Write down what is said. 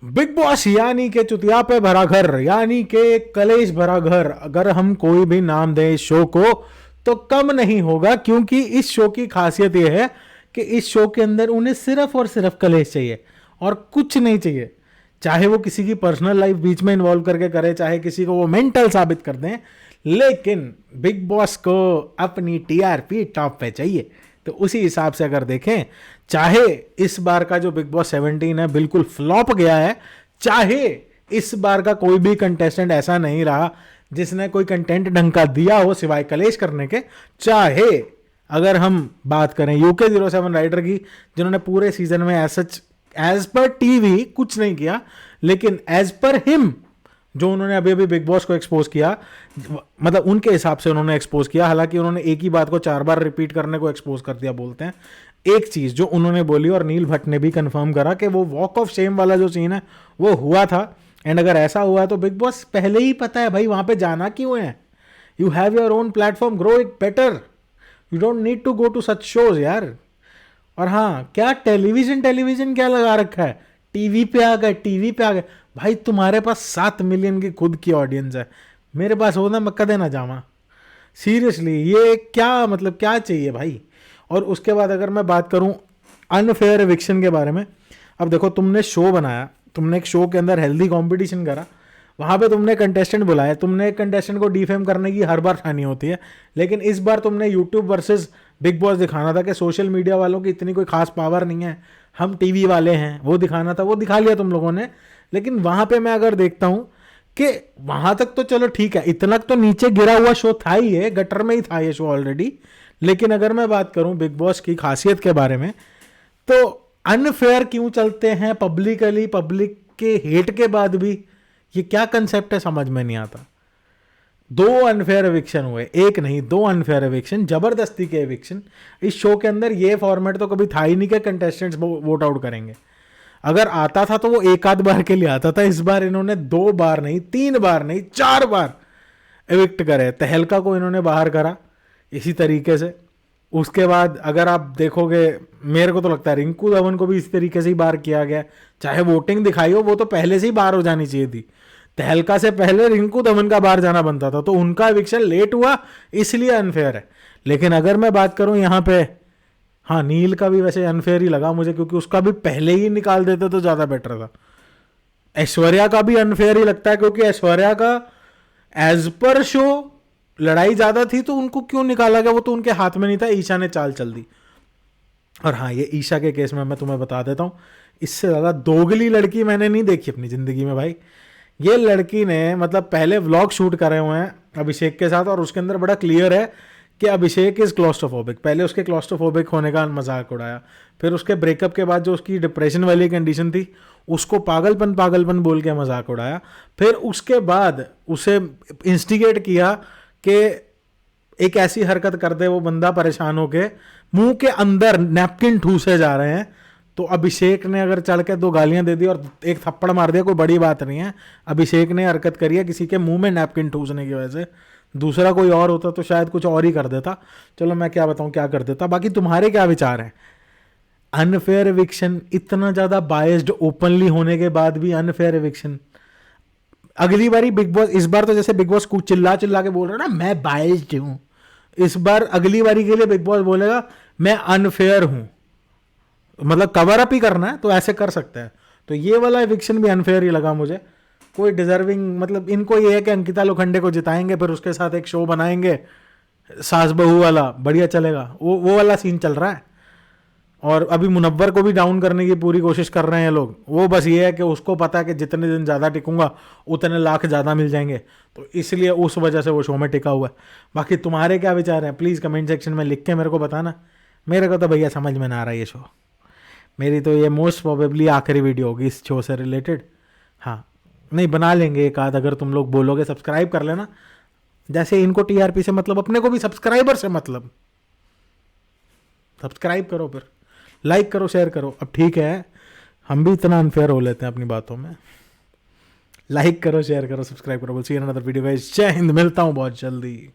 Big boss यानी के चुतिया पे भरा घर, यानी के कलेश भरा घर, अगर हम कोई भी नाम दें इस शो को तो कम नहीं होगा, क्योंकि इस शो की खासियत यह है कि इस शो के अंदर उन्हें सिर्फ और सिर्फ कलेश चाहिए और कुछ नहीं चाहिए। चाहे वो किसी की पर्सनल लाइफ बीच में इन्वॉल्व करके करे, चाहे किसी को वो मेंटल साबित कर दें, लेकिन बिग बॉस को अपनी टीआरपी टॉप पे चाहिए। तो उसी हिसाब से अगर देखें, चाहे इस बार का जो बिग बॉस 17 है बिल्कुल फ्लॉप गया है, चाहे इस बार का कोई भी कंटेस्टेंट ऐसा नहीं रहा जिसने कोई कंटेंट ढंग का दिया हो सिवाय कलेश करने के, चाहे अगर हम बात करें यूके 07 राइडर की, जिन्होंने पूरे सीजन में एज पर टीवी कुछ नहीं किया, लेकिन एज पर हिम जो उन्होंने अभी अभी बिग बॉस को एक्सपोज किया, मतलब उनके हिसाब से उन्होंने एक्सपोज किया, हालांकि उन्होंने एक ही बात को 4 बार रिपीट करने को एक्सपोज कर दिया बोलते हैं। एक चीज जो उन्होंने बोली और नील भट्ट ने भी कंफर्म करा कि वो वॉक ऑफ शेम वाला जो सीन है वो हुआ था, एंड अगर ऐसा हुआ है तो बिग बॉस पहले ही पता है भाई वहां पे जाना क्यों है। You have your own platform, grow it better, you don't need to go to such shows यार। और हाँ, क्या टेलीविजन क्या लगा रखा है, टीवी पे आ गए भाई। तुम्हारे पास 7 मिलियन की खुद की ऑडियंस है, मेरे पास होना मैं कदे ना जावा। सीरियसली ये क्या मतलब क्या चाहिए भाई। और उसके बाद अगर मैं बात करूं अनफेयर एविक्शन के बारे में, अब देखो तुमने शो बनाया, तुमने एक शो के अंदर हेल्दी कंपटीशन करा, वहां पे तुमने कंटेस्टेंट बुलाए, तुमने एक कंटेस्टेंट को डिफेम करने की हर बार ठानी होती है, लेकिन इस बार तुमने यूट्यूब वर्सेस बिग बॉस दिखाना था कि सोशल मीडिया वालों की इतनी कोई खास पावर नहीं है, हम टीवी वाले हैं, वो दिखाना था, वो दिखा लिया तुम लोगों ने। लेकिन वहां पे मैं अगर देखता हूं कि वहां तक तो चलो ठीक है, इतना तो नीचे गिरा हुआ शो था ही है, गटर में ही था ये शो ऑलरेडी। लेकिन अगर मैं बात करूं बिग बॉस की खासियत के बारे में, तो अनफेयर क्यों चलते हैं पब्लिकली, पब्लिक के हेट के बाद भी, ये क्या कंसेप्ट है समझ में नहीं आता। 2 अनफेयर एविक्शन हुए, एक नहीं 2 अनफेयर एविक्शन, जबरदस्ती के एविक्शन। इस शो के अंदर ये फॉर्मेट तो कभी था ही नहीं कि कंटेस्टेंट्स वोट आउट करेंगे। अगर आता था तो वो एक आध बार के लिए आता था, इस बार इन्होंने 2 बार नहीं, 3 बार नहीं, 4 बार एविक्ट करे। तहलका को इन्होंने बाहर करा इसी तरीके से। उसके बाद अगर आप देखोगे, मेरे को तो लगता है रिंकू धवन को भी इस तरीके से ही बाहर किया गया, चाहे वोटिंग दिखाई हो, वो तो पहले से ही बाहर हो जानी चाहिए थी। तहलका से पहले रिंकू धवन का बाहर जाना बनता था, तो उनका एविक्शन लेट हुआ इसलिए अनफेयर है। लेकिन अगर मैं बात करूं यहाँ पे, हाँ नील का भी वैसे अनफेयर ही लगा मुझे, क्योंकि उसका भी पहले ही निकाल देते तो ज्यादा बेटर था। ऐश्वर्या का भी अनफेयर ही लगता है, क्योंकि ऐश्वर्या का एज पर शो लड़ाई ज्यादा थी, तो उनको क्यों निकाला गया, वो तो उनके हाथ में नहीं था, ईशा ने चाल चल दी। और हाँ, ये ईशा के केस में मैं तुम्हें बता देता हूं, इससे ज्यादा दोगली लड़की मैंने नहीं देखी अपनी जिंदगी में भाई। ये लड़की ने मतलब पहले व्लॉग शूट करे हुए हैं अभिषेक के साथ, और उसके अंदर बड़ा क्लियर है कि अभिषेक इज क्लॉस्ट्रोफोबिक। पहले उसके क्लॉस्ट्रोफोबिक होने का मजाक उड़ाया, फिर उसके ब्रेकअप के बाद जो उसकी डिप्रेशन वाली कंडीशन थी उसको पागलपन बोल के मजाक उड़ाया, फिर उसके बाद उसे इंस्टिगेट किया कि एक ऐसी हरकत कर दे वो बंदा परेशान होके मुंह के अंदर नैपकिन ठूसे जा रहे हैं। तो अभिषेक ने अगर चढ़ के 2 गालियां दे दी और एक थप्पड़ मार दिया, कोई बड़ी बात नहीं है। अभिषेक ने हरकत करी है किसी के मुंह में नैपकिन ठूसने की वजह से, दूसरा कोई और होता तो शायद कुछ और ही कर देता। चलो मैं क्या बताऊं क्या कर देता। बाकी तुम्हारे क्या विचार हैं? अनफेयर एविक्शन, इतना ज्यादा बायस्ड ओपनली होने के बाद भी अनफेयर एविक्शन। अगली बारी बिग बॉस, इस बार तो जैसे बिग बॉस कुछ चिल्ला चिल्ला के बोल रहा है ना मैं बायस्ड हूं, इस बार अगली बारी के लिए बिग बॉस बोलेगा मैं अनफेयर हूं, मतलब कवर अप ही करना है तो ऐसे कर सकते हैं। तो ये वाला एविक्शन भी अनफेयर ही लगा मुझे। कोई डिजर्विंग, मतलब इनको ये है कि अंकिता लोखंडे को जिताएंगे, फिर उसके साथ एक शो बनाएंगे सास बहू वाला, बढ़िया चलेगा, वो वाला सीन चल रहा है। और अभी मुनव्वर को भी डाउन करने की पूरी कोशिश कर रहे हैं लोग। वो बस ये है कि उसको पता है कि जितने दिन ज़्यादा टिकूंगा उतने लाख ज़्यादा मिल जाएंगे, तो इसलिए उस वजह से वो शो में टिका हुआ है। बाकी तुम्हारे क्या विचार हैं प्लीज़ कमेंट सेक्शन में लिख के मेरे को बताना। मेरे को तो भैया समझ में ना आ रहा ये शो। मेरी तो ये मोस्ट प्रोबेबली आखिरी वीडियो होगी इस शो से रिलेटेड। हाँ नहीं, बना लेंगे एक आध, अगर तुम लोग बोलोगे। सब्सक्राइब कर लेना, जैसे इनको टीआरपी से मतलब अपने को भी सब्सक्राइबर से मतलब। सब्सक्राइब करो, फिर लाइक करो, शेयर करो। अब ठीक है, हम भी इतना अनफेयर हो लेते हैं अपनी बातों में। लाइक करो, शेयर करो, सब्सक्राइब करो। See you in another video guys. जय हिंद, मिलता हूँ बहुत जल्दी।